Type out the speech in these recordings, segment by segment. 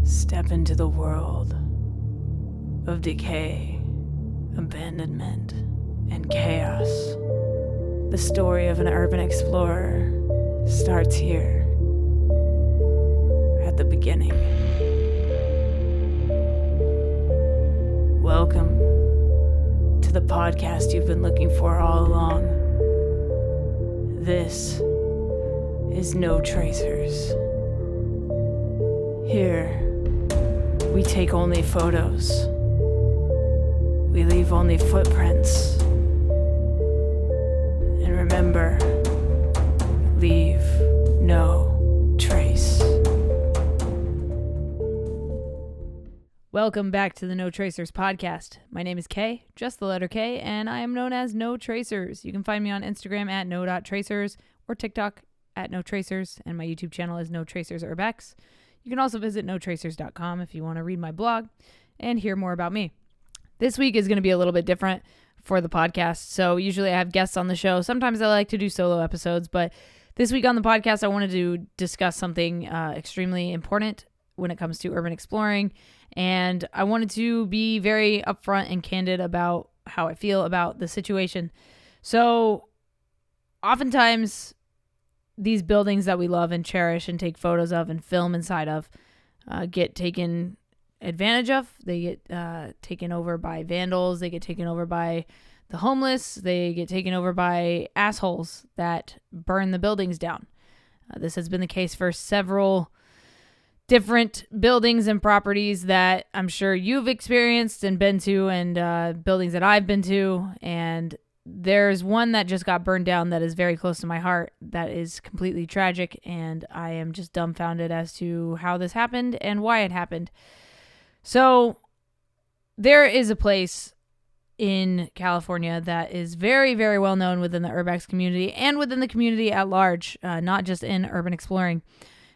Step into the world of decay, abandonment, and chaos. The story of an urban explorer starts here, at the beginning. Welcome to the podcast you've been looking for all along. This is No Tracers. Here, we take only photos. We leave only footprints. And remember, leave no trace. Welcome back to the No Tracers podcast. My name is Kay, just the letter K, and I am known as No Tracers. You can find me on Instagram at no.tracers or TikTok at No Tracers, and my YouTube channel is No Tracers Urbex. You can also visit notracers.com if you want to read my blog and hear more about me. This week is going to be a little bit different for the podcast. So usually I have guests on the show. Sometimes I like to do solo episodes, but this week on the podcast, I wanted to discuss something extremely important when it comes to urban exploring. And I wanted to be very upfront and candid about how I feel about the situation. So oftentimes these buildings that we love and cherish and take photos of and film inside of get taken advantage of. They get taken over by vandals. They get taken over by the homeless. They get taken over by assholes that burn the buildings down. This has been the case for several different buildings and properties that I'm sure you've experienced and been to, and buildings that I've been to. And there's one that just got burned down that is very close to my heart that is completely tragic, and I am just dumbfounded as to how this happened and why it happened. So there is a place in California that is very, very well known within the Urbex community and within the community at large, not just in urban exploring.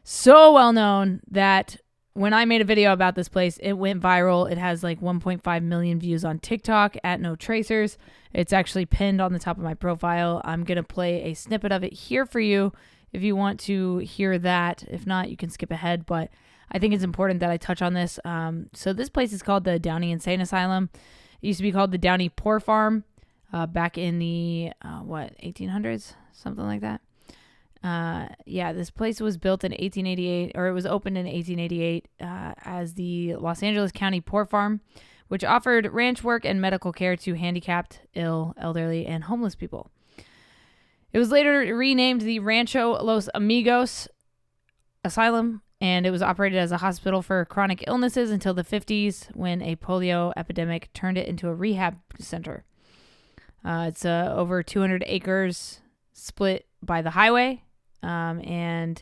So well known that when I made a video about this place, it went viral. It has like 1.5 million views on TikTok at No Tracers. It's actually pinned on the top of my profile. I'm going to play a snippet of it here for you if you want to hear that. If not, you can skip ahead, but I think it's important that I touch on this. So this place is called the Downey Insane Asylum. It used to be called the Downey Poor Farm back in the, 1800s? Something like that. This place was built in 1888, or it was opened in 1888 as the Los Angeles County Poor Farm, which offered ranch work and medical care to handicapped, ill, elderly, and homeless people. It was later renamed the Rancho Los Amigos Asylum, and it was operated as a hospital for chronic illnesses until the 50s when a polio epidemic turned it into a rehab center. It's over 200 acres split by the highway. And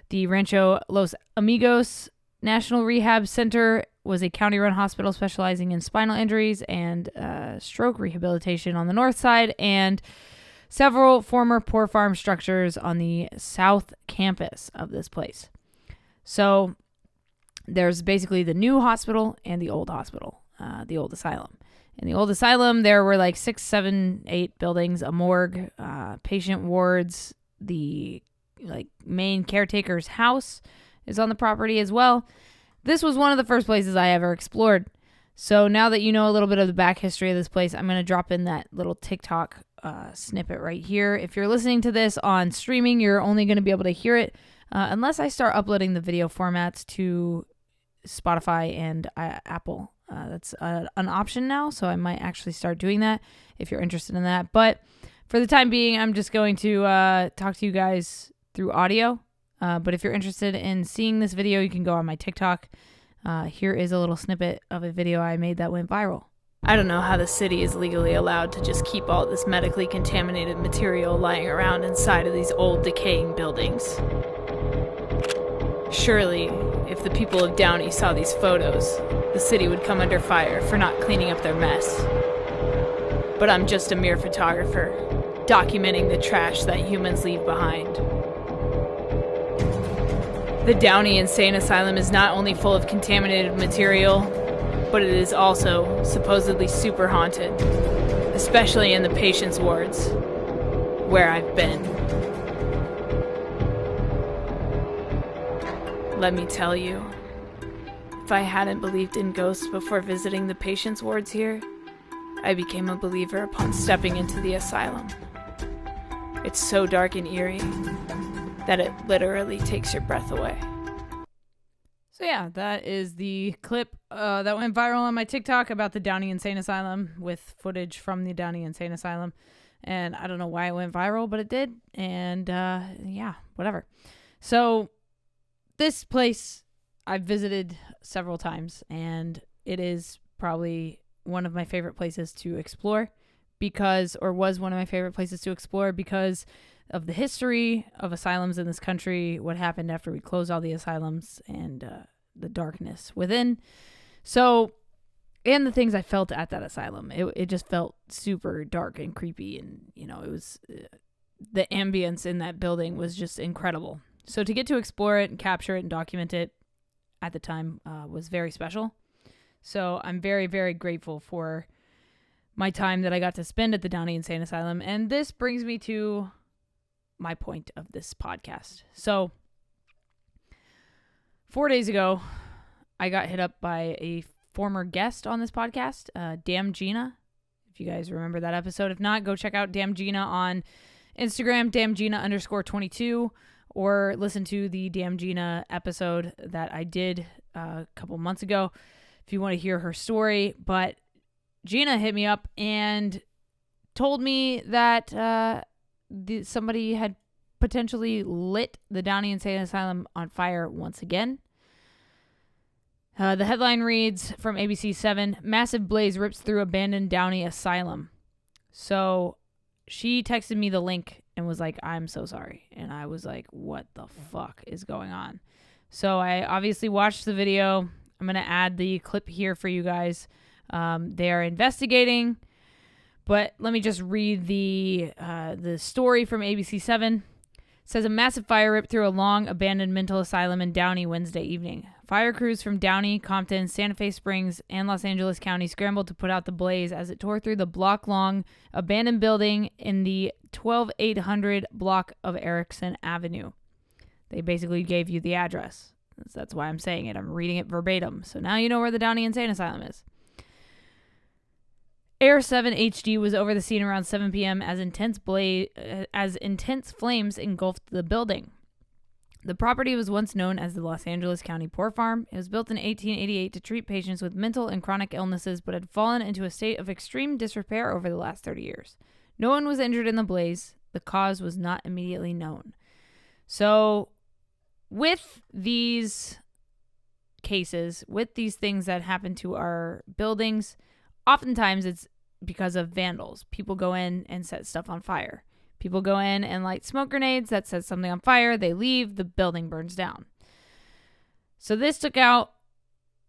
the Rancho Los Amigos National Rehab Center was a county-run hospital specializing in spinal injuries and stroke rehabilitation on the north side, and several former poor farm structures on the south campus of this place. So there's basically the new hospital and the old hospital, the old asylum. In the old asylum, there were like 6, 7, 8 buildings, a morgue, patient wards. The main caretaker's house is on the property as well. This was one of the first places I ever explored. So now that you know a little bit of the back history of this place, I'm going to drop in that little TikTok snippet right here. If you're listening to this on streaming, you're only going to be able to hear it unless I start uploading the video formats to Spotify and Apple. That's an option now, so I might actually start doing that if you're interested in that. But for the time being, I'm just going to talk to you guys through audio. But if you're interested in seeing this video, you can go on my TikTok. Here is a little snippet of a video I made that went viral. I don't know how the city is legally allowed to just keep all this medically contaminated material lying around inside of these old decaying buildings. Surely, if the people of Downey saw these photos, the city would come under fire for not cleaning up their mess. But I'm just a mere photographer, documenting the trash that humans leave behind. The Downey Insane Asylum is not only full of contaminated material, but it is also supposedly super haunted, especially in the patients' wards, where I've been. Let me tell you, If I hadn't believed in ghosts before visiting the patients' wards here, I became a believer upon stepping into the asylum. It's so dark and eerie that it literally takes your breath away. So yeah, that is the clip that went viral on my TikTok about the Downey Insane Asylum with footage from the Downey Insane Asylum. And I don't know why it went viral, but it did. And yeah, whatever. So this place I've visited several times, and it is probably one of my favorite places to explore was one of my favorite places to explore because of the history of asylums in this country, what happened after we closed all the asylums, and the darkness within. So, and the things I felt at that asylum, it just felt super dark and creepy, and it was the ambience in that building was just incredible. So to get to explore it and capture it and document it at the time was very special. So I'm very, very grateful for my time that I got to spend at the Downey Insane Asylum. And this brings me to my point of this podcast. So 4 days ago, I got hit up by a former guest on this podcast, Damn Gina. If you guys remember that episode. If not, go check out Damn Gina on Instagram, damngina_22, or listen to the Damn Gina episode that I did a couple months ago if you want to hear her story. But Gina hit me up and told me that somebody had potentially lit the Downey Insane Asylum on fire once again. The headline reads from ABC 7, "Massive blaze rips through abandoned Downey Asylum." So she texted me the link and was like, "I'm so sorry." And I was like, what the fuck is going on? So I obviously watched the video. I'm going to add the clip here for you guys. They are investigating, but let me just read the story from ABC 7. It says, a massive fire ripped through a long abandoned mental asylum in Downey Wednesday evening. Fire crews from Downey, Compton, Santa Fe Springs, and Los Angeles County scrambled to put out the blaze as it tore through the block-long abandoned building in the 12800 block of Erickson Avenue. They basically gave you the address. That's why I'm saying it. I'm reading it verbatim. So now you know where the Downey Insane Asylum is. Air 7 HD was over the scene around 7 p.m. as intense flames engulfed the building. The property was once known as the Los Angeles County Poor Farm. It was built in 1888 to treat patients with mental and chronic illnesses, but had fallen into a state of extreme disrepair over the last 30 years. No one was injured in the blaze. The cause was not immediately known. So, with these cases, with these things that happen to our buildings, oftentimes it's because of vandals. People go in and set stuff on fire. People go in and light smoke grenades that set something on fire. They leave, the building burns down. So this took out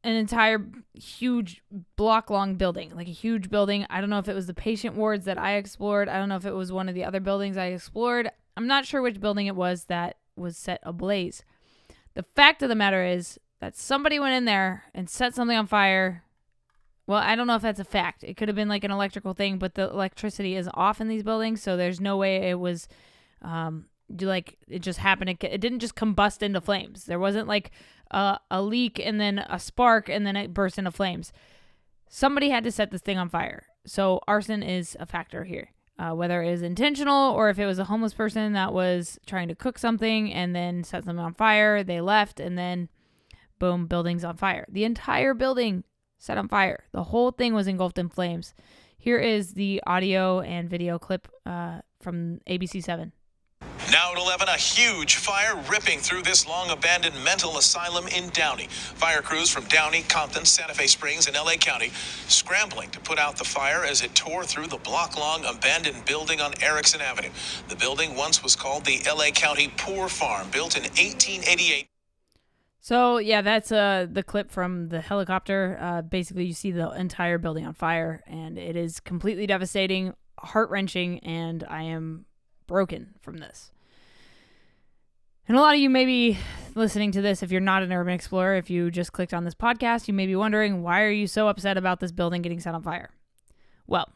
an entire huge block-long building, like a huge building. I don't know if it was the patient wards that I explored. I don't know if it was one of the other buildings I explored. I'm not sure which building it was that was set ablaze. The fact of the matter is that somebody went in there and set something on fire. Well, I don't know if that's a fact. It could have been like an electrical thing, but the electricity is off in these buildings, so there's no way it was it just happened. It didn't just combust into flames. There wasn't like a leak and then a spark and then it burst into flames. Somebody had to set this thing on fire. So arson is a factor here, whether it is intentional or if it was a homeless person that was trying to cook something and then set something on fire. They left and then boom, building's on fire. The entire building set on fire. The whole thing was engulfed in flames. Here is the audio and video clip from ABC 7. Now at 11, a huge fire ripping through this long abandoned mental asylum in Downey. Fire crews from Downey, Compton, Santa Fe Springs, and LA County scrambling to put out the fire as it tore through the block-long abandoned building on Erickson Avenue. The building once was called the LA County Poor Farm, built in 1888. So, yeah, that's the clip from the helicopter. Basically, you see the entire building on fire, and it is completely devastating, heart-wrenching, and I am broken from this. And a lot of you may be listening to this if you're not an urban explorer. If you just clicked on this podcast, you may be wondering, why are you so upset about this building getting set on fire? Well,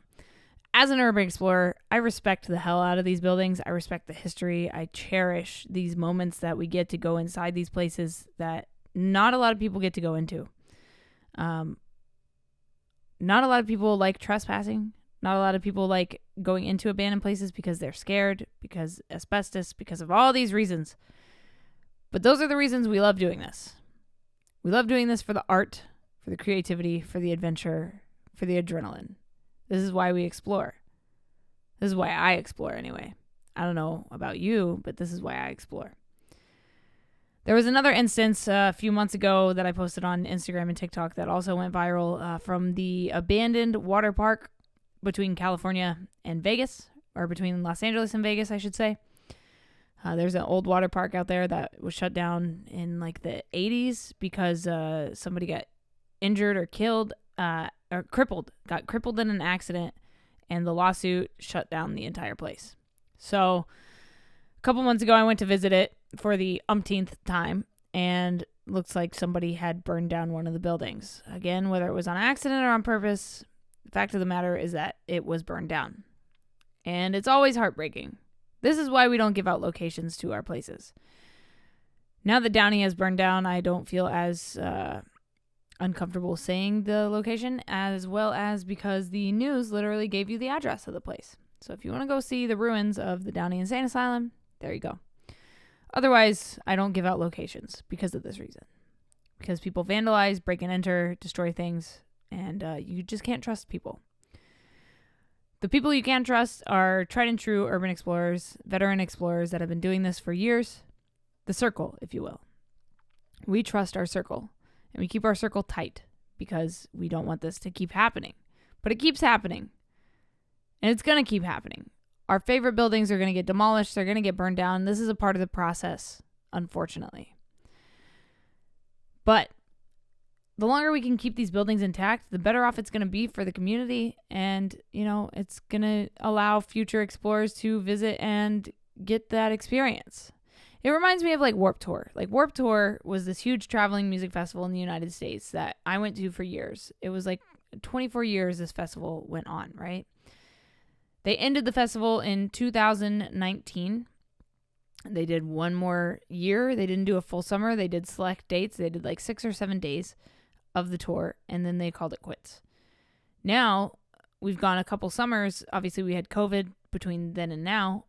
as an urban explorer, I respect the hell out of these buildings. I respect the history. I cherish these moments that we get to go inside these places that not a lot of people get to go into. Not a lot of people like trespassing. Not a lot of people like going into abandoned places because they're scared, because asbestos, because of all these reasons. But those are the reasons we love doing this. We love doing this for the art, for the creativity, for the adventure, for the adrenaline. This is why we explore. This is why I explore anyway. I don't know about you, but this is why I explore. There was another instance a few months ago that I posted on Instagram and TikTok that also went viral from the abandoned water park between California and Vegas, or between Los Angeles and Vegas, I should say. There's an old water park out there that was shut down in like the 80s because somebody got injured or killed or got crippled in an accident, and the lawsuit shut down the entire place. So a couple months ago, I went to visit it for the umpteenth time, and looks like somebody had burned down one of the buildings. Again, whether it was on accident or on purpose, the fact of the matter is that it was burned down. And it's always heartbreaking. This is why we don't give out locations to our places. Now that Downey has burned down, I don't feel as uncomfortable saying the location, as well as because the news literally gave you the address of the place. So if you want to go see the ruins of the Downey Insane Asylum, there you go. Otherwise, I don't give out locations because of this reason. Because people vandalize, break and enter, destroy things, and you just can't trust people. The people you can trust are tried and true urban explorers, veteran explorers that have been doing this for years. The circle, if you will. We trust our circle, and we keep our circle tight because we don't want this to keep happening. But it keeps happening, and it's going to keep happening. Our favorite buildings are going to get demolished. They're going to get burned down. This is a part of the process, unfortunately. But the longer we can keep these buildings intact, the better off it's going to be for the community. And, you know, it's going to allow future explorers to visit and get that experience. It reminds me of like Warped Tour. Like Warped Tour was this huge traveling music festival in the United States that I went to for years. It was like 24 years this festival went on, right? They ended the festival in 2019. They did one more year. They didn't do a full summer. They did select dates. They did like 6 or 7 days of the tour, and then they called it quits. Now, we've gone a couple summers. Obviously, we had COVID between then and now,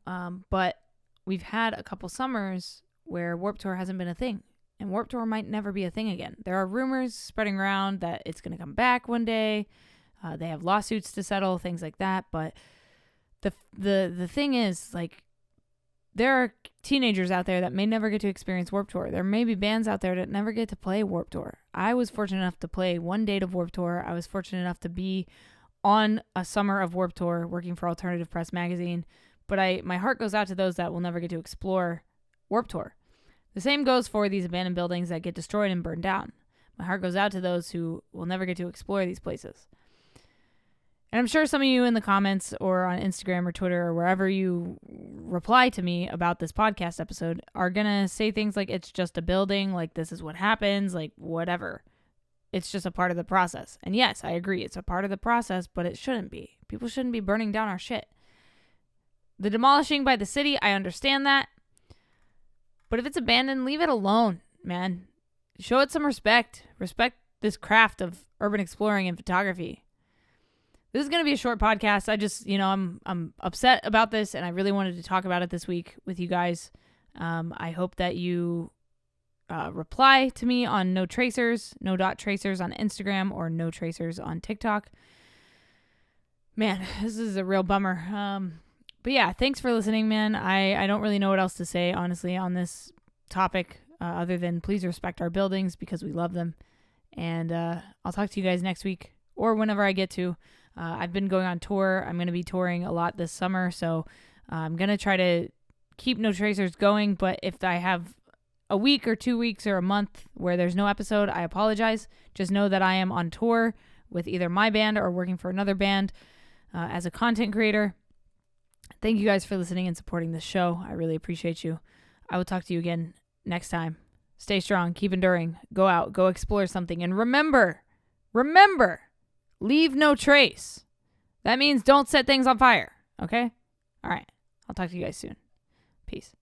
but we've had a couple summers where Warped Tour hasn't been a thing, and Warped Tour might never be a thing again. There are rumors spreading around that it's going to come back one day. They have lawsuits to settle, things like that, but the thing is, like, there are teenagers out there that may never get to experience Warped Tour. There may be bands out there that never get to play Warped Tour. I was fortunate enough to play one date of Warped Tour. I was fortunate enough to be on a summer of Warped Tour working for Alternative Press magazine. But my heart goes out to those that will never get to explore Warped Tour. The same goes for these abandoned buildings that get destroyed and burned down. My heart goes out to those who will never get to explore these places. And I'm sure some of you in the comments or on Instagram or Twitter or wherever you reply to me about this podcast episode are going to say things like, it's just a building, like this is what happens, like whatever. It's just a part of the process. And yes, I agree, it's a part of the process, but it shouldn't be. People shouldn't be burning down our shit. The demolishing by the city, I understand that. But if it's abandoned, leave it alone, man. Show it some respect. Respect this craft of urban exploring and photography. This is going to be a short podcast. I just, I'm upset about this, and I really wanted to talk about it this week with you guys. I hope that you reply to me on No Tracers, no.tracers on Instagram, or No Tracers on TikTok. Man, this is a real bummer. But yeah, thanks for listening, man. I don't really know what else to say, honestly, on this topic, other than please respect our buildings because we love them. And I'll talk to you guys next week or whenever I get to. I've been going on tour. I'm going to be touring a lot this summer, so I'm going to try to keep No Tracers going, but if I have a week or 2 weeks or a month where there's no episode, I apologize. Just know that I am on tour with either my band or working for another band as a content creator. Thank you guys for listening and supporting this show. I really appreciate you. I will talk to you again next time. Stay strong, keep enduring, go out, go explore something, and remember, leave no trace. That means don't set things on fire, okay? All right. I'll talk to you guys soon. Peace.